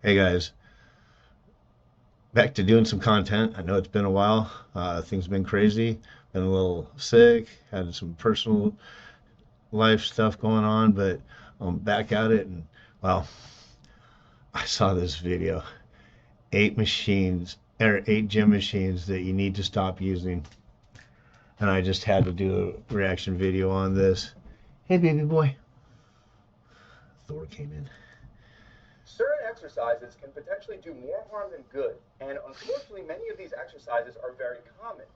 Hey guys, back to doing some content. I know it's been a while. Things have been crazy. Been a little sick. Had some personal life stuff going on, but I'm back at it. And well, I saw this video. 8 gym machines that you need to stop using, and I just had to do a reaction video on this. Hey, baby boy. Thor came in. Certain exercises can potentially do more harm than good, and unfortunately, many of these exercises are very common.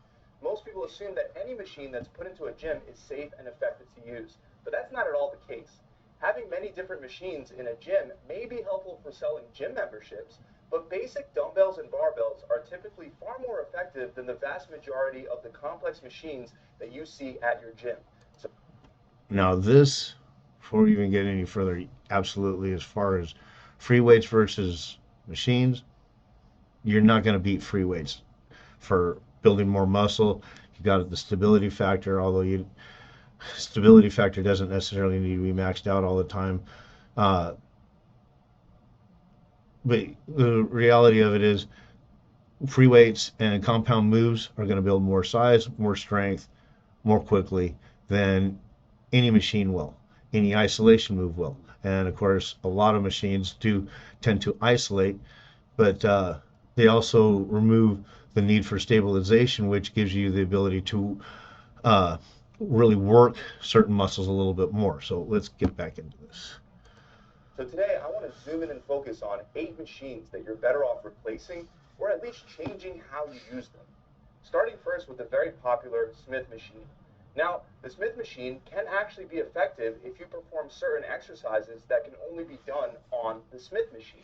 Most people assume that any machine that's put into a gym is safe and effective to use, but that's not at all the case. Having many different machines in a gym may be helpful for selling gym memberships, but basic dumbbells and barbells are typically far more effective than the vast majority of the complex machines that you see at your gym. So Now, this, before we even get any further, absolutely, as far as free weights versus machines, you're not going to beat free weights for building more muscle. You got the stability factor, although you stability factor doesn't necessarily need to be maxed out all the time. Uh, but the reality of it is, free weights and compound moves are going to build more size, more strength, more quickly than any machine will. Any isolation move will. And of course, a lot of machines do tend to isolate, but they also remove the need for stabilization, which gives you the ability to uh, really work certain muscles a little bit more. So let's get back into this. So today I want to zoom in and focus on 8 machines that you're better off replacing or at least changing how you use them. Starting first with the very popular Smith machine. Now, the Smith machine can actually be effective if you perform certain exercises that can only be done on the Smith machine.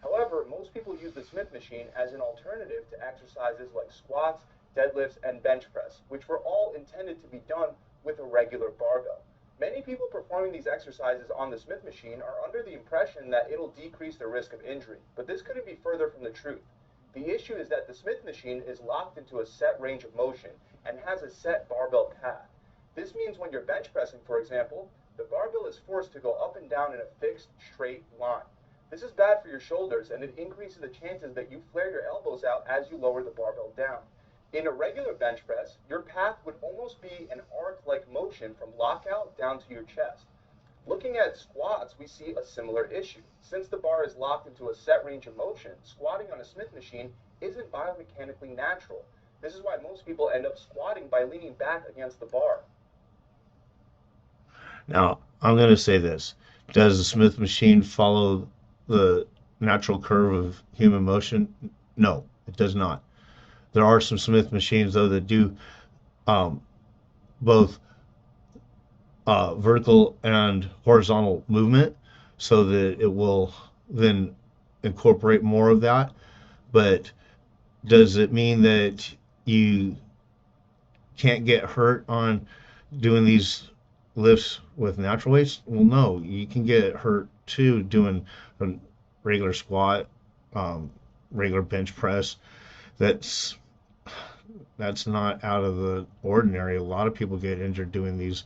However, most people use the Smith machine as an alternative to exercises like squats, deadlifts, and bench press, which were all intended to be done with a regular barbell. Many people performing these exercises on the Smith machine are under the impression that it'll decrease the risk of injury, but this couldn't be further from the truth. The issue is that the Smith machine is locked into a set range of motion and has a set barbell path. This means when you're bench pressing, for example, the barbell is forced to go up and down in a fixed, straight line. This is bad for your shoulders and it increases the chances that you flare your elbows out as you lower the barbell down. In a regular bench press, your path would almost be an arc-like motion from lockout down to your chest. Looking at squats, we see a similar issue. Since the bar is locked into a set range of motion, squatting on a Smith machine isn't biomechanically natural. This is why most people end up squatting by leaning back against the bar. Now, I'm going to say this. Does the Smith machine follow the natural curve of human motion? No, it does not. There are some Smith machines, though, that do um, both vertical and horizontal movement so that it will then incorporate more of that. But does it mean that you can't get hurt on doing these lifts with natural weights? Well, no, you can get hurt too doing a regular squat, um, regular bench press. That's that's not out of the ordinary. A lot of people get injured doing these.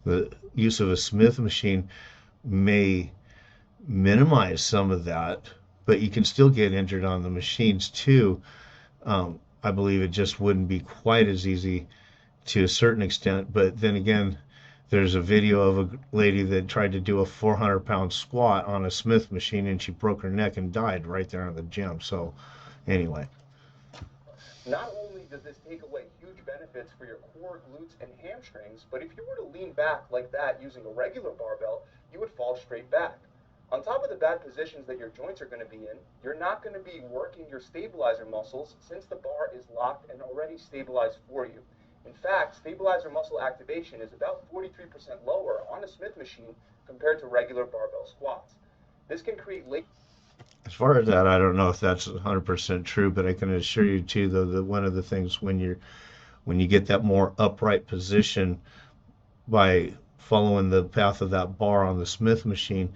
The use of a Smith machine may minimize some of that, but you can still get injured on the machines too. I believe it just wouldn't be quite as easy to a certain extent. But then again, there's a video of a lady that tried to do a 400-pound squat on a Smith machine and she broke her neck and died right there in the gym. So, anyway, Not only does this take away huge benefits for your core, glutes, and hamstrings, but if you were to lean back like that using a regular barbell, you would fall straight back. On top of the bad positions that your joints are going to be in, you're not going to be working your stabilizer muscles since the bar is locked and already stabilized for you. In fact, stabilizer muscle activation is about 43% lower on a Smith machine compared to regular barbell squats. This can create late. as far as that, I don't know if that's 100% true, but I can assure you too, though, that one of the things when you get that more upright position by following the path of that bar on the Smith machine,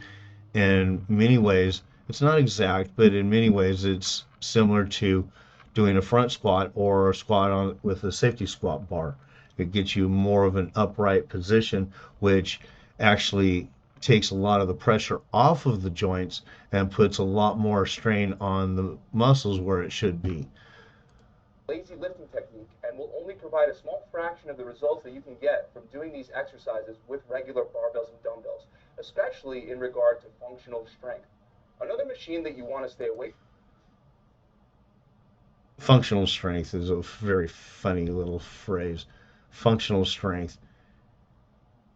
in many ways, it's not exact, but in many ways, it's similar to doing a front squat or a squat on with a safety squat bar. It gets you more of an upright position, which actually takes a lot of the pressure off of the joints and puts a lot more strain on the muscles where it should be. Lazy lifting technique and will only provide a small fraction of the results that you can get from doing these exercises with regular barbells and dumbbells, especially in regard to functional strength. Another machine that you want to stay away from. Functional strength is a very funny little phrase. Functional strength.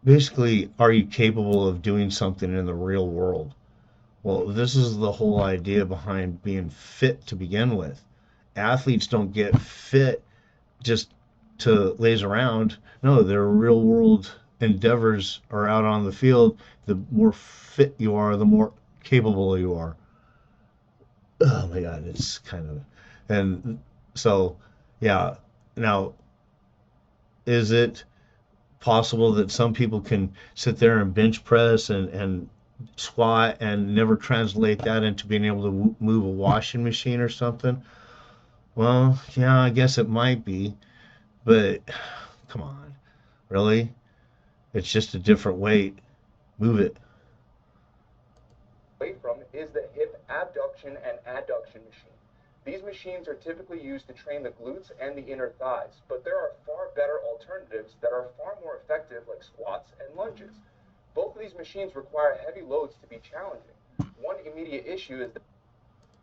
Basically, are you capable of doing something in the real world? Well, this is the whole idea behind being fit to begin with. Athletes don't get fit just to laze around. No, their real world endeavors are out on the field. The more fit you are, the more capable you are. Oh my God, it's kind of, and so, yeah. Now, is it possible that some people can sit there and bench press and squat and never translate that into being able to move a washing machine or something? Well, yeah, I guess it might be, but come on, really? It's just a different weight. Move it. Away from is the hip abduction and adduction machine. These machines are typically used to train the glutes and the inner thighs, but there are far better alternatives that are far more effective, like squats and lunges. Both of these machines require heavy loads to be challenging. One immediate issue is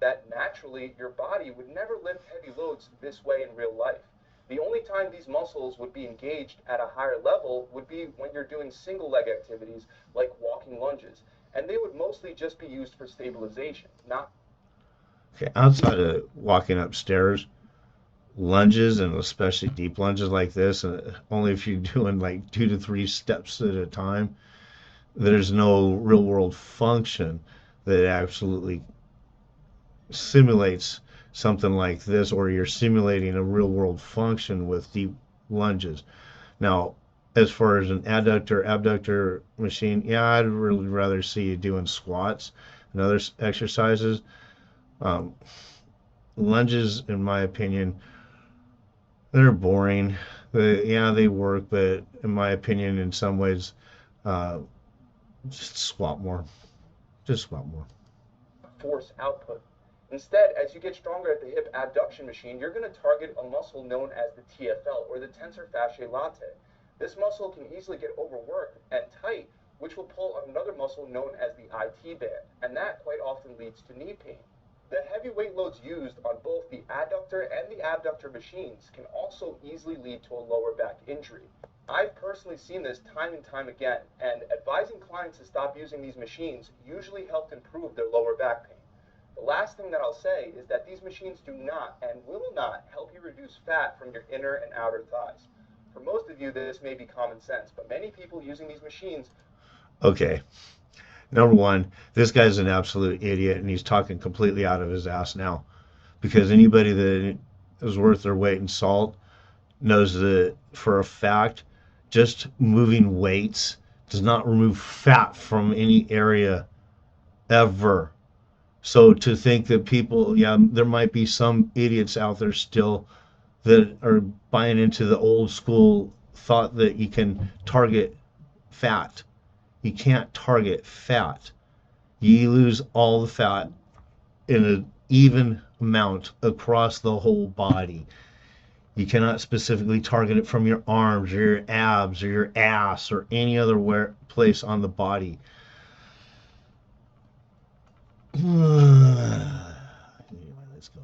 that naturally your body would never lift heavy loads this way in real life. The only time these muscles would be engaged at a higher level would be when you're doing single leg activities like walking lunges, and they would mostly just be used for stabilization, not. Okay, outside of walking upstairs, lunges and especially deep lunges like this, only if you're doing like 2 to 3 steps at a time, there's no real world function that absolutely simulates something like this, or you're simulating a real world function with deep lunges. Now, as far as an adductor abductor machine, yeah, I'd really rather see you doing squats and other exercises. Um, Lunges, in my opinion, they're boring. Yeah, they work, but in my opinion, in some ways, uh, just squat more. Just squat more. Force output. Instead, as you get stronger at the hip abduction machine, you're going to target a muscle known as the TFL, or the tensor fasciae latae. This muscle can easily get overworked and tight, which will pull on another muscle known as the IT band, and that quite often leads to knee pain. The heavy weight loads used on both the adductor and the abductor machines can also easily lead to a lower back injury. I've personally seen this time and time again, and advising clients to stop using these machines usually helped improve their lower back pain. The last thing that I'll say is that these machines do not and will not help you reduce fat from your inner and outer thighs. For most of you, this may be common sense, but many people using these machines. Okay, number one, this guy's an absolute idiot, and he's talking completely out of his ass now. Because anybody that is worth their weight in salt knows that for a fact, just moving weights does not remove fat from any area ever. So to think that people, yeah, there might be some idiots out there still that are buying into the old school thought that you can target fat. You can't target fat. You lose all the fat in an even amount across the whole body. You cannot specifically target it from your arms or your abs or your ass or any other place on the body. Anyway, let's go.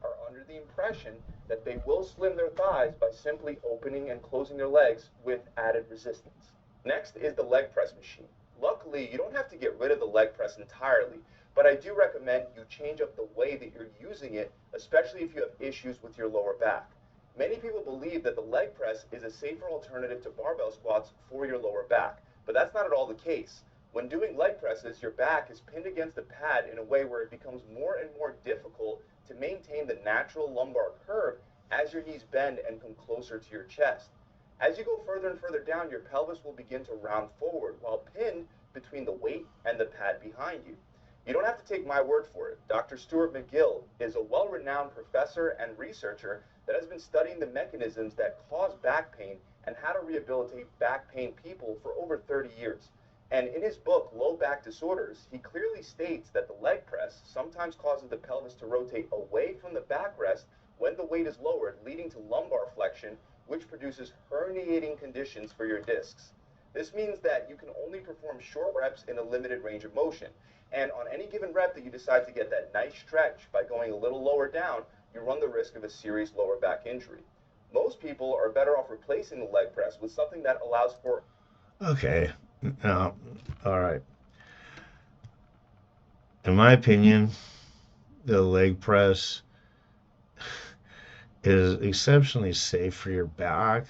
Are under the impression that they will slim their thighs by simply opening and closing their legs with added resistance. Next is the leg press machine. Luckily, you don't have to get rid of the leg press entirely, but I do recommend you change up the way that you're using it, especially if you have issues with your lower back. Many people believe that the leg press is a safer alternative to barbell squats for your lower back, but that's not at all the case. When doing leg presses, your back is pinned against the pad in a way where it becomes more and more difficult to maintain the natural lumbar curve as your knees bend and come closer to your chest. As you go further and further down, your pelvis will begin to round forward while pinned between the weight and the pad behind you. You don't have to take my word for it. Dr. Stuart McGill is a well-renowned professor and researcher that has been studying the mechanisms that cause back pain and how to rehabilitate back pain people for over 30 years. And in his book, Low Back Disorders, he clearly states that the leg press sometimes causes the pelvis to rotate away from the backrest when the weight is lowered, leading to lumbar flexion, which produces herniating conditions for your discs. This means that you can only perform short reps in a limited range of motion. And on any given rep that you decide to get that nice stretch by going a little lower down, you run the risk of a serious lower back injury. Most people are better off replacing the leg press with something that allows for. Okay. Now, all right. In my opinion, the leg press is exceptionally safe for your back.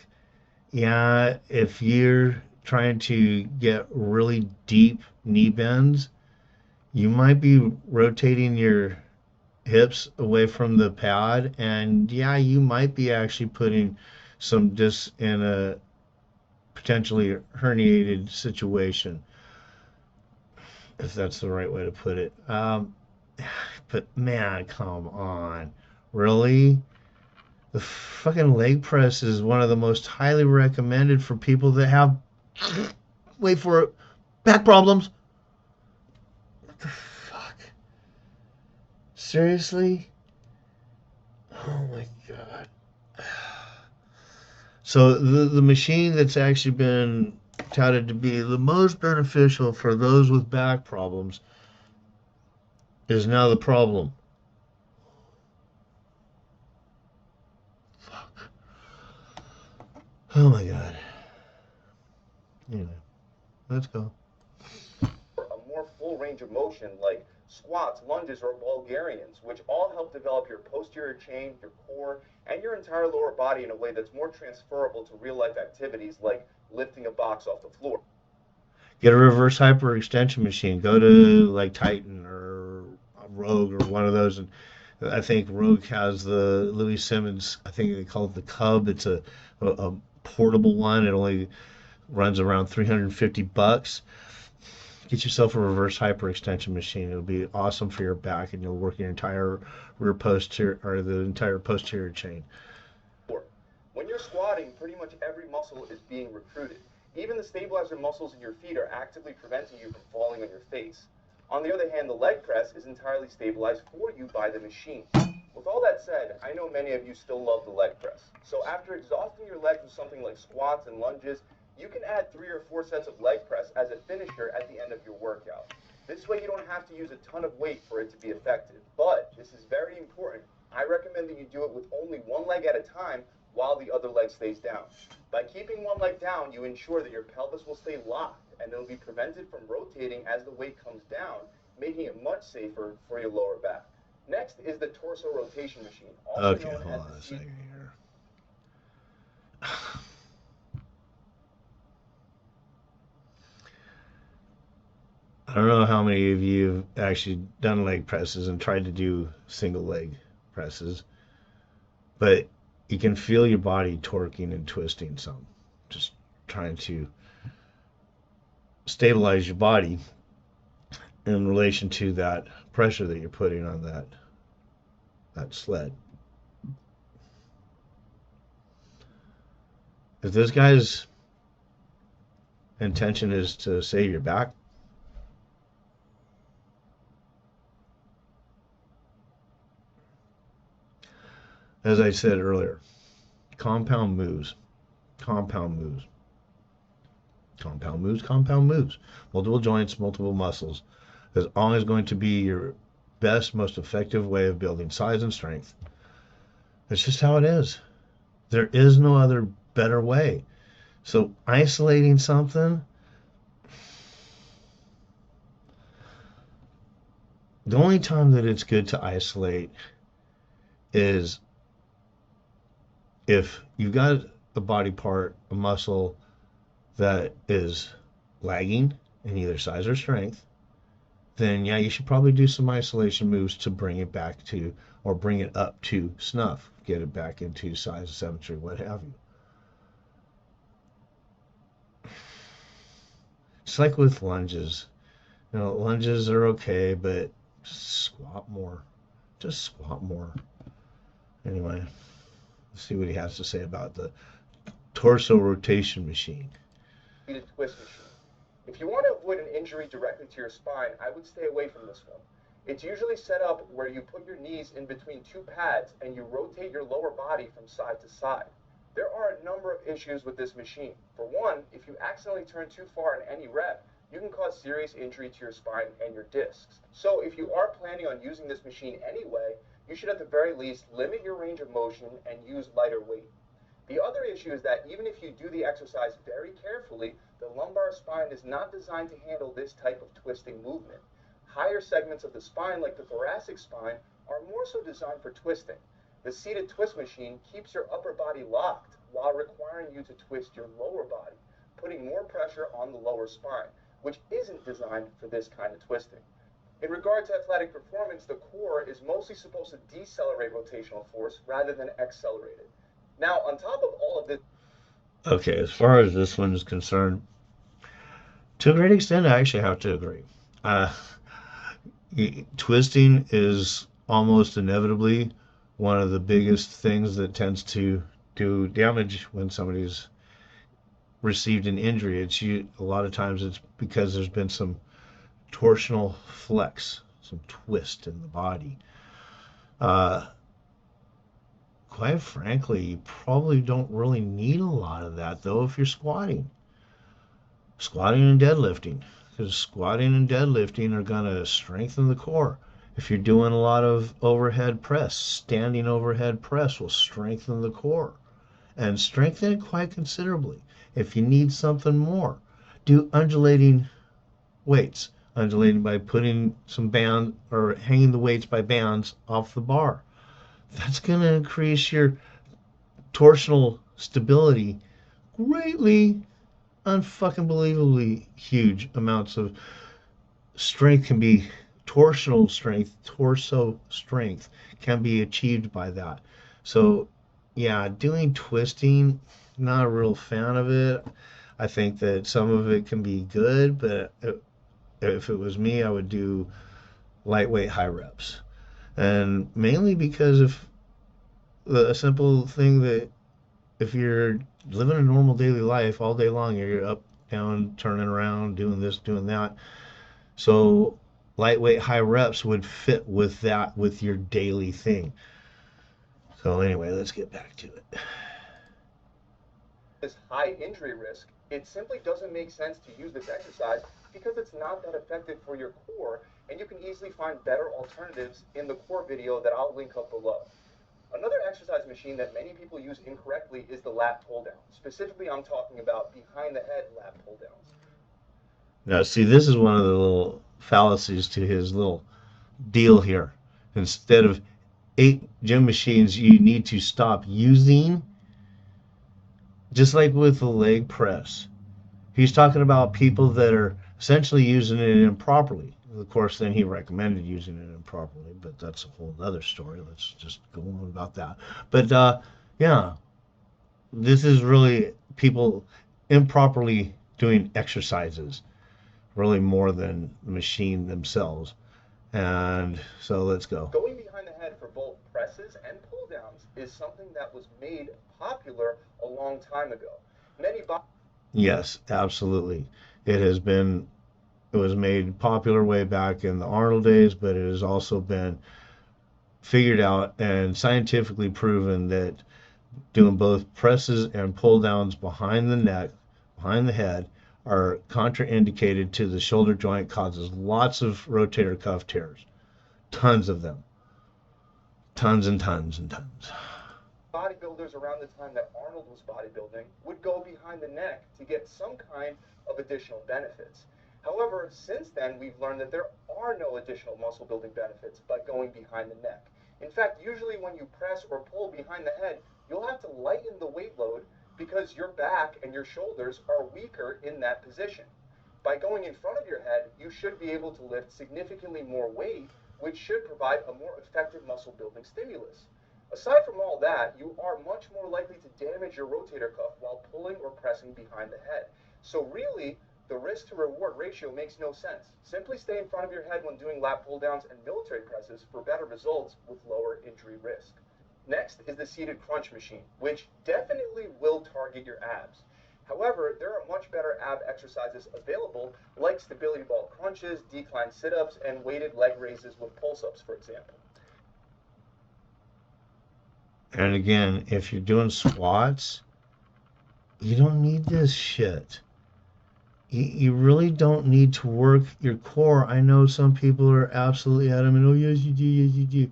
Yeah, if you're trying to get really deep knee bends, you might be rotating your hips away from the pad, and yeah, you might be actually putting some discs in a potentially herniated situation, if that's the right way to put it. But man, come on, really? The fucking leg press is one of the most highly recommended for people that have, wait for it, back problems. What the fuck? Seriously? Oh my god. So the machine that's actually been touted to be the most beneficial for those with back problems is now the problem. Fuck. Oh my god. Anyway, let's go. A more full range of motion like squats, lunges, or Bulgarians, which all help develop your posterior chain, your core, and your entire lower body in a way that's more transferable to real life activities like lifting a box off the floor. Get a reverse hyperextension machine. Go to like Titan or Rogue or one of those, and I think Rogue has the Louis Simmons. I think they call it the Cub. It's a portable one. It only runs around $350. Get yourself a reverse hyperextension machine. It'll be awesome for your back, and you'll work your entire rear posterior or the entire posterior chain. When you're squatting, pretty much every muscle is being recruited. Even the stabilizer muscles in your feet are actively preventing you from falling on your face. On the other hand, the leg press is entirely stabilized for you by the machine. With all that said, I know many of you still love the leg press. So after exhausting your legs with something like squats and lunges, you can add 3 or 4 sets of leg press as a finisher at the end of your workout. This way you don't have to use a ton of weight for it to be effective. But this is very important. I recommend that you do it with only one leg at a time while the other leg stays down. By keeping one leg down, you ensure that your pelvis will stay locked and it'll be prevented from rotating as the weight comes down, making it much safer for your lower back. Next is the torso rotation machine, also Okay, known hold as on the a C. second here. I don't know how many of you have actually done leg presses and tried to do single leg presses, but you can feel your body torquing and twisting some, just trying to stabilize your body in relation to that pressure that you're putting on that sled. If this guy's intention is to save your back, as I said earlier, compound moves, compound moves, compound moves, compound moves, multiple joints, multiple muscles is always going to be your best, most effective way of building size and strength. It's just how it is. There is no other better way. So isolating something, the only time that it's good to isolate is if you've got a body part, a muscle that is lagging in either size or strength, then yeah, you should probably do some isolation moves to bring it back to, or bring it up to snuff, get it back into size, symmetry, what have you. It's like with lunges. You know, lunges are okay, but just squat more. Just squat more. Anyway, let's see what he has to say about the torso rotation machine. Twist machine. If you want to avoid an injury directly to your spine, I would stay away from this one. It's usually set up where you put your knees in between two pads and you rotate your lower body from side to side. There are a number of issues with this machine. For one, if you accidentally turn too far in any rep, you can cause serious injury to your spine and your discs. So if you are planning on using this machine anyway, you should at the very least limit your range of motion and use lighter weight. The other issue is that even if you do the exercise very carefully, the lumbar spine is not designed to handle this type of twisting movement. Higher segments of the spine, like the thoracic spine, are more so designed for twisting. The seated twist machine keeps your upper body locked while requiring you to twist your lower body, putting more pressure on the lower spine, which isn't designed for this kind of twisting. In regard to athletic performance, the core is mostly supposed to decelerate rotational force rather than accelerate it. Now, on top of all of this, Okay, as far as this one is concerned, to a great extent, I actually have to agree. Uh, Twisting is almost inevitably one of the biggest things that tends to do damage when somebody's received an injury. A lot of times it's because there's been some torsional flex, some twist in the body. Uh, Quite frankly, you probably don't really need a lot of that though if you're squatting and deadlifting, because squatting and deadlifting are going to strengthen the core. If you're doing a lot of overhead press, standing overhead press will strengthen the core and strengthen it quite considerably. If you need something more, do undulating weights. Undulating by putting some band or hanging the weights by bands off the bar. That's going to increase your torsional stability greatly. Unfucking believably huge amounts of strength can be torso strength can be achieved by that. So yeah, doing twisting, not a real fan of it. I think that some of it can be good, but if it was me, I would do lightweight high reps. And mainly because of a simple thing that if you're living a normal daily life all day long, you're up, down, turning around, doing this, doing that. So lightweight high reps would fit with that with your daily thing. So anyway, let's get back to it. this high injury risk, it simply doesn't make sense to use this exercise because it's not that effective for your core, and you can easily find better alternatives in the core video that I'll link up below. Another exercise machine that many people use incorrectly is the lat pull down. Specifically, I'm talking about behind the head lat pull downs. Now, see, this is one of the little fallacies to his little deal here. Instead of 8 gym machines you need to stop using, just like with the leg press. He's talking about people that are essentially using it improperly. Of course, then he recommended using it improperly, but that's a whole other story. Let's just go on about that. But yeah, this is really people improperly doing exercises, really more than the machine themselves. And so let's go. Going behind the head for both presses and pull downs is something that was made popular a long time ago. Many Yes, absolutely. It has been, it was made popular way back in the Arnold days, but it has also been figured out and scientifically proven that doing both presses and pull downs behind the neck, behind the head, are contraindicated to the shoulder joint, causes lots of rotator cuff tears. Tons of them. Tons and tons and tons. bodybuilders around the time that Arnold was bodybuilding would go behind the neck to get some kind of additional benefits. However, since then, we've learned that there are no additional muscle building benefits by going behind the neck. In fact, usually when you press or pull behind the head, you'll have to lighten the weight load because your back and your shoulders are weaker in that position. By going in front of your head, you should be able to lift significantly more weight, which should provide a more effective muscle building stimulus. Aside from all that, you are much more likely to damage your rotator cuff while pulling or pressing behind the head. So really, the risk to reward ratio makes no sense. Simply stay in front of your head when doing lat pull downs and military presses for better results with lower injury risk. Next is the seated crunch machine, which definitely will target your abs. However, there are much better ab exercises available, like stability ball crunches, decline sit ups, and weighted leg raises with pulse ups, for example. And again, if you're doing squats, you don't need this shit. You really don't need to work your core. I know some people are absolutely adamant, oh, yes, you do, yes, you do.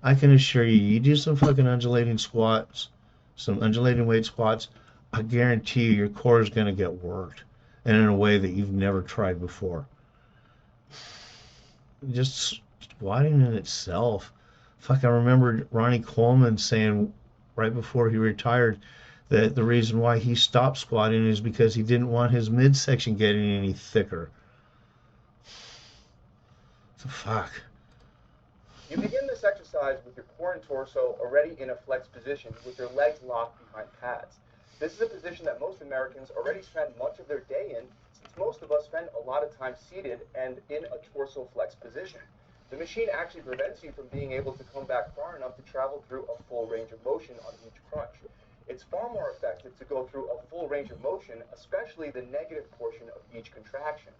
I can assure you, you do some fucking undulating squats, some undulating weight squats, I guarantee you your core is going to get worked and in a way that you've never tried before. Just squatting in itself. Fuck, I remember Ronnie Coleman saying right before he retired that the reason why he stopped squatting is because he didn't want his midsection getting any thicker. So fuck. You begin this exercise with your core and torso already in a flexed position with your legs locked behind pads. This is a position that most Americans already spend much of their day in, since most of us spend a lot of time seated and in a torso flexed position. The machine actually prevents you from being able to come back far enough to travel through a full range of motion on each crunch. It's far more effective to go through a full range of motion, especially the negative portion of each contraction.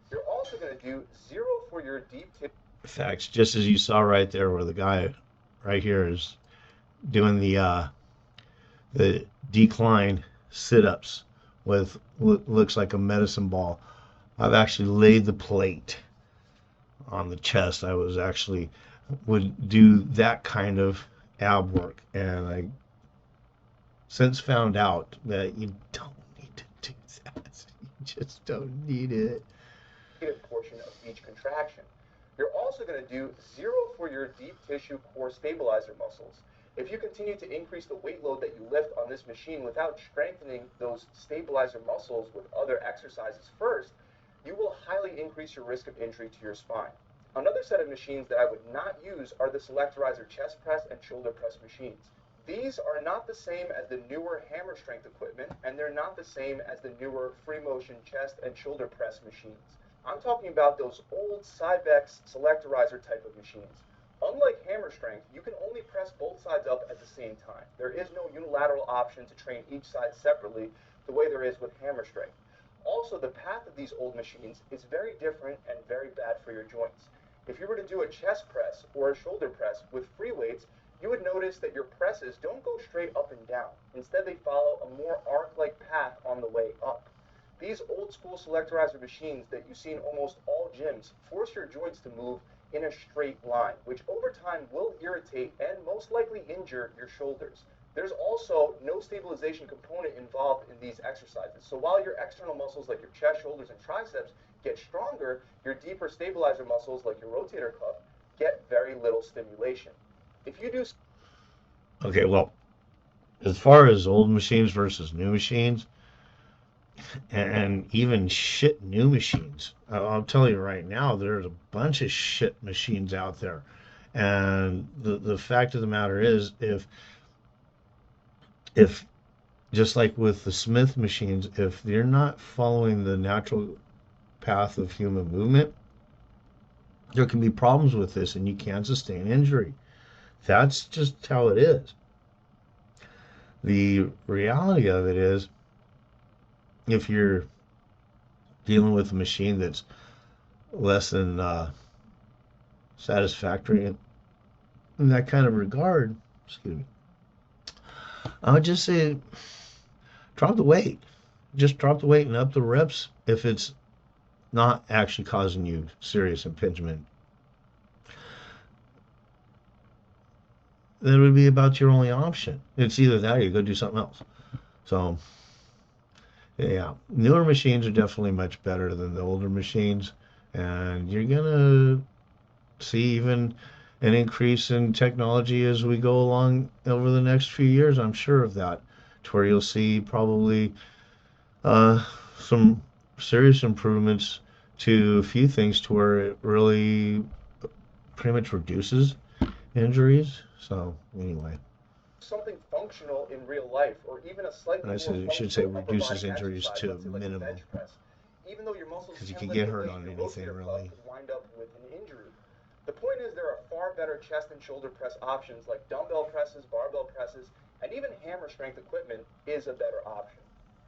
You're also going to do zero for your deep tip. Facts, just as you saw right there, where the guy right here is doing the decline sit-ups with what looks like a medicine ball. I've actually laid the plate on the chest. I was actually would do that kind of ab work, and I since found out that you don't need to do that. You just don't need it. Portion of each contraction. You're also going to do zero for your deep tissue core stabilizer muscles. If you continue to increase the weight load that you lift on this machine without strengthening those stabilizer muscles with other exercises first, you will highly increase your risk of injury to your spine. Another set of machines that I would not use are the Selectorizer chest press and shoulder press machines. These are not the same as the newer hammer strength equipment, and they're not the same as the newer free motion chest and shoulder press machines. I'm talking about those old Cybex selectorizer type of machines. Unlike hammer strength, you can only press both sides up at the same time. There is no unilateral option to train each side separately the way there is with hammer strength. Also, the path of these old machines is very different and very bad for your joints. If you were to do a chest press or a shoulder press with free weights, you would notice that your presses don't go straight up and down. Instead, they follow a more arc-like path on the way up. These old school selectorizer machines that you see in almost all gyms force your joints to move in a straight line, which over time will irritate and most likely injure your shoulders. There's also no stabilization component involved in these exercises. So while your external muscles like your chest, shoulders, and triceps get stronger, your deeper stabilizer muscles like your rotator cuff get very little stimulation. If you do. Okay, well, as far as old machines versus new machines, and even shit new machines, I'll tell you right now, there's a bunch of shit machines out there. And the fact of the matter is, if just like with the Smith machines, if they're not following the natural path of human movement, there can be problems with this and you can sustain injury. That's just how it is. The reality of it is, if you're dealing with a machine that's less than satisfactory in that kind of regard, excuse me, I would just say drop the weight. Just drop the weight and up the reps if it's not actually causing you serious impingement. That would be about your only option. It's either that or you go do something else. So, yeah, newer machines are definitely much better than the older machines, and you're gonna see even an increase in technology as we go along over the next few years. I'm sure of that, to where you'll see probably some serious improvements to a few things, to where it really pretty much reduces injuries. So anyway, Something functional in real life, or even a slightly I more should say functional upper reduces body injuries exercise, to let's say like a minimum, bench press. Even though your muscles because you can can lift get the hurt weight, on your anything rotator cuff really. could wind up with an injury. The point is there are far better chest and shoulder press options like dumbbell presses, barbell presses, and even hammer strength equipment is a better option.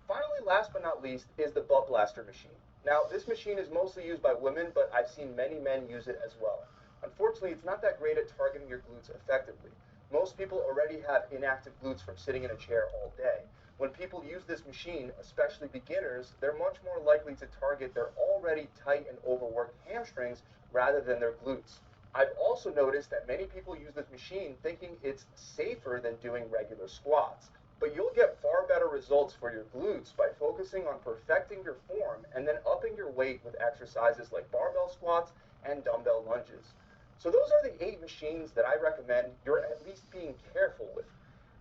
Finally, last but not least, is the butt blaster machine. Now, this machine is mostly used by women, but I've seen many men use it as well. Unfortunately, it's not that great at targeting your glutes effectively. Most people already have inactive glutes from sitting in a chair all day. When people use this machine, especially beginners, they're much more likely to target their already tight and overworked hamstrings rather than their glutes. I've also noticed that many people use this machine thinking it's safer than doing regular squats. But you'll get far better results for your glutes by focusing on perfecting your form and then upping your weight with exercises like barbell squats and dumbbell lunges. So those are the 8 machines that I recommend you're at least being careful with.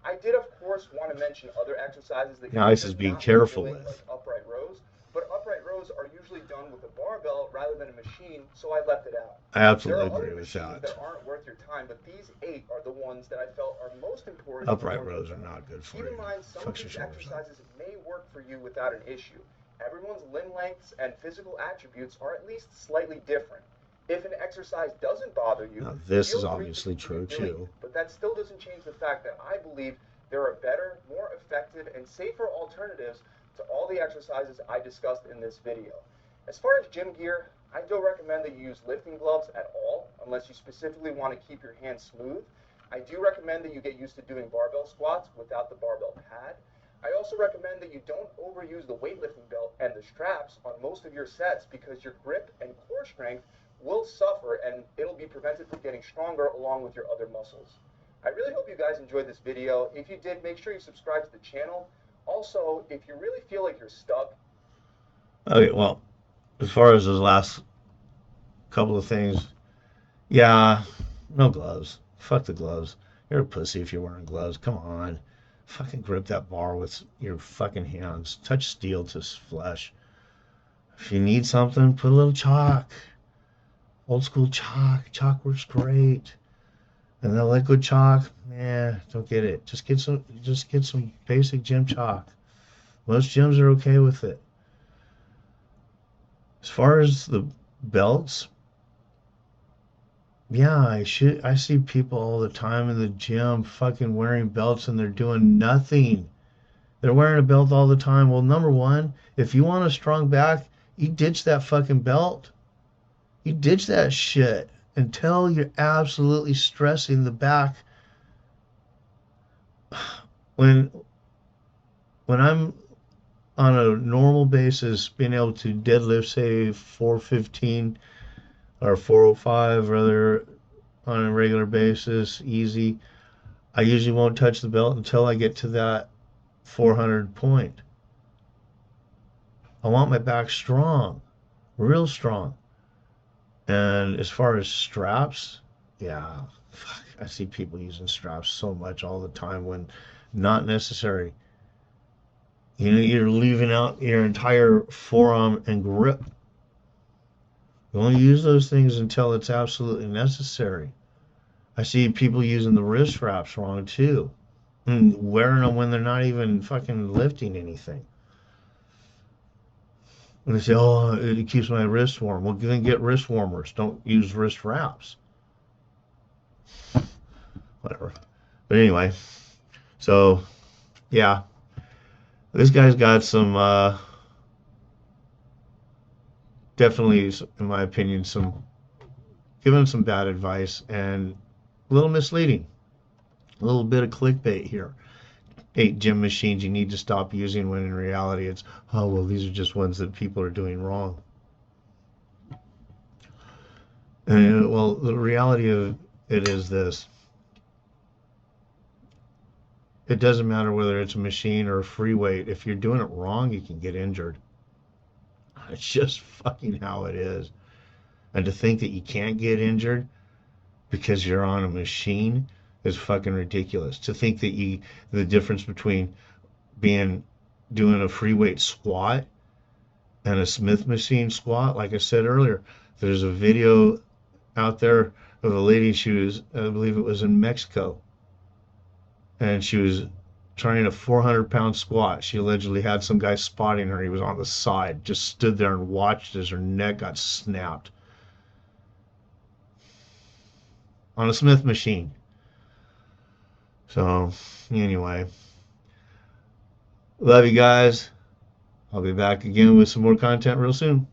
I did, of course, want to mention other exercises that Yeah, you're ICE is just being not really careful doing, like with. upright rows. But upright rows are usually done with a barbell rather than a machine, so I left it out. I There absolutely are other agree with machines that. that aren't worth your time, but these 8 are the ones that I felt are most important Upright for you. rows are not good for Keep in you. mind, some of Fucks your these shoulders up. exercises may work for you without an issue. Everyone's limb lengths and physical attributes are at least slightly different. If an exercise doesn't bother you, Now, this is feel free to obviously continue true doing it. too. But that still doesn't change the fact that I believe there are better, more effective, and safer alternatives to all the exercises I discussed in this video. As far as gym gear, I don't recommend that you use lifting gloves at all, unless you specifically want to keep your hands smooth. I do recommend that you get used to doing barbell squats without the barbell pad. I also recommend that you don't overuse the weightlifting belt and the straps on most of your sets because your grip and core strength will suffer and it'll be prevented from getting stronger along with your other muscles. I really hope you guys enjoyed this video. If you did, make sure you subscribe to the channel. Also, if you really feel like you're stuck. Okay, well, as far as those last couple of things, yeah, no gloves. Fuck the gloves. You're a pussy if you're wearing gloves. Come on. Fucking grip that bar with your fucking hands. Touch steel to flesh. If you need something, put a little chalk. Old school chalk. Chalk works great. And the liquid chalk, don't get it. Just get some basic gym chalk. Most gyms are okay with it. As far as the belts, yeah, I see people all the time in the gym fucking wearing belts and they're doing nothing. They're wearing a belt all the time. Well, number one, if you want a strong back, you ditch that fucking belt. You ditch that shit until you're absolutely stressing the back. When when I'm on a normal basis being able to deadlift say 415 or 405 rather on a regular basis easy, I usually won't touch the belt until I get to that 400 point. I want my back strong, real strong. And as far as straps, yeah, fuck, I see people using straps so much all the time when not necessary. You know, you're leaving out your entire forearm and grip. You only use those things until it's absolutely necessary. I see people using the wrist wraps wrong too, and wearing them when they're not even fucking lifting anything. And they say, "Oh, it keeps my wrist warm." Well, then get wrist warmers. Don't use wrist wraps. Whatever. But anyway, so yeah, this guy's got some definitely, in my opinion, some giving some bad advice and a little misleading. A little bit of clickbait here. 8 gym machines you need to stop using when in reality it's, oh, well, these are just ones that people are doing wrong. And, well, the reality of it is this. It doesn't matter whether it's a machine or a free weight. If you're doing it wrong, you can get injured. It's just fucking how it is. And to think that you can't get injured because you're on a machine is fucking ridiculous. To think that the difference between being doing a free weight squat and a Smith machine squat, like I said earlier, there's a video out there of a lady. She was, I believe it was in Mexico, and she was trying a 400-pound squat. She allegedly had some guy spotting her. He was on the side, just stood there and watched as her neck got snapped on a Smith machine. So, anyway, love you guys. I'll be back again with some more content real soon.